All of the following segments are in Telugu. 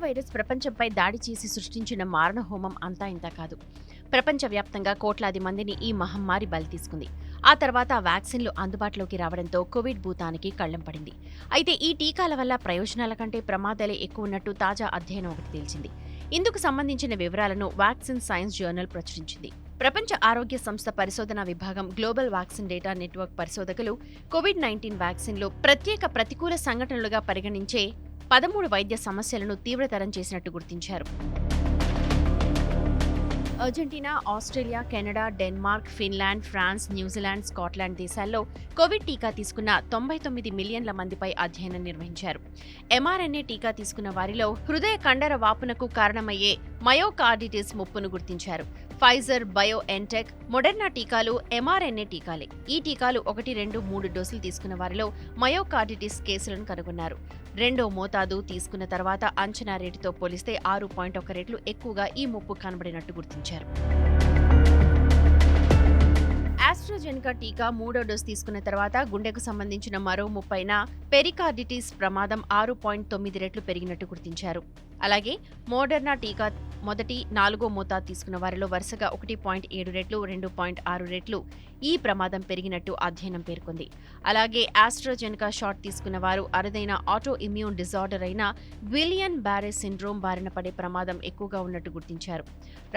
వైరస్ ప్రపంచంపై దాడి చేసి సృష్టించిన మారణహోమం అంతా ఇంతా కాదు. ప్రపంచవ్యాప్తంగా కోట్లాది మందిని ఈ మహమ్మారి బలి తీసుకుంది. ఆ తర్వాత వ్యాక్సిన్లు అందుబాటులోకి రావడంతో కోవిడ్ భూతానికి కళ్లెం పడింది. అయితే ఈ టీకాల వల్ల ప్రయోజనాల కంటే ప్రమాదాలే ఎక్కువ ఉన్నట్టు తాజా అధ్యయనం ఒకటి తేల్చింది. ఇందుకు సంబంధించిన వివరాలను వ్యాక్సిన్ సైన్స్ జర్నల్ ప్రచురించింది. ప్రపంచ ఆరోగ్య సంస్థ పరిశోధనా విభాగం గ్లోబల్ వ్యాక్సిన్ డేటా నెట్వర్క్ పరిశోధకులు కోవిడ్-19 వ్యాక్సిన్లో ప్రత్యేక ప్రతికూల సంఘటనలుగా పరిగణించే 13 వైద్య సమస్యలను తీవ్రతరం చేసినట్టు గుర్తించారు. Argentina, Australia, Canada, Denmark, Finland, France, New Zealand, Scotland దేశాల్లో కోవిడ్ టీకా తీసుకున్న 99 మిలియన్ల మందిపై అధ్యయనం నిర్వహించారు. ఎంఆర్ఎన్ఏ టీకా తీసుకున్న వారిలో హృదయ కండర వాపునకు కారణమయ్యే మయోకార్డిటిస్ ముప్పును గుర్తించారు. ఫైజర్, బయోఎన్టెక్, మోడెర్నా టీకాలు ఎంఆర్ఎన్ఏ టీకాలే. ఈ టీకాలు 1, 2, 3 డోసులు తీసుకున్న వారిలో మయోకార్డిటిస్ కేసులను కనుగొన్నారు. రెండో మోతాదు తీసుకున్న తర్వాత అంచనా రేటుతో పోలిస్తే 6.1 రెట్లు ఎక్కువగా ఈ ముప్పు కనబడినట్టు గుర్తించారు. ఆస్ట్రాజెనెకా టీకా 3వ డోసు తీసుకున్న తర్వాత గుండెకు సంబంధించిన మరో ముప్పైన పెరికార్డిటిస్ ప్రమాదం 6.9 రెట్లు పెరిగినట్టు గుర్తించారు. అలాగే మోడెర్నా టీకా మొదటి 4వ మోతాదు తీసుకున్న వారిలో వరుసగా 1.7 రెట్లు, 2.6 రెట్లు ఈ ప్రమాదం పెరిగినట్టు అధ్యయనం పేర్కొంది. అలాగే ఆస్ట్రాజెనెకా షాట్ తీసుకున్న వారు అరుదైన ఆటో ఇమ్యూన్ డిజార్డర్ అయిన విలియన్ బ్యారే సిండ్రోమ్ బారిన పడే ప్రమాదం ఎక్కువగా ఉన్నట్టు గుర్తించారు.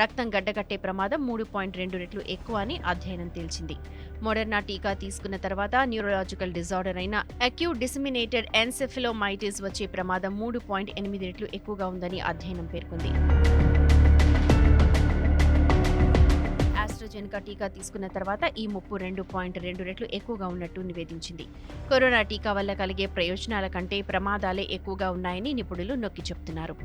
రక్తం గడ్డకట్టే ప్రమాదం 3.2 రెట్లు ఎక్కువ అని అధ్యయనం తేల్చింది. మోడెర్నా టీకా తీసుకున్న తర్వాత న్యూరలాజికల్ డిజార్డర్ అయిన అక్యూట్ డిసెమినేటెడ్ ఎన్సెఫిలోమైటిస్ వచ్చే ప్రమాదం 3.8 రెట్లు ఎక్కువగా ఉందని అధ్యయనం పేర్కొంది. ఆస్ట్రాజెనెకా టీకా తీసుకున్న తర్వాత ఈ ముప్పు 2.2 రెట్లు ఎక్కువగా ఉన్నట్టు నివేదించింది. కరోనా టీకా వల్ల కలిగే ప్రయోజనాల కంటే ప్రమాదాలే ఎక్కువగా ఉన్నాయని నిపుణులు నొక్కి చెబుతున్నారు.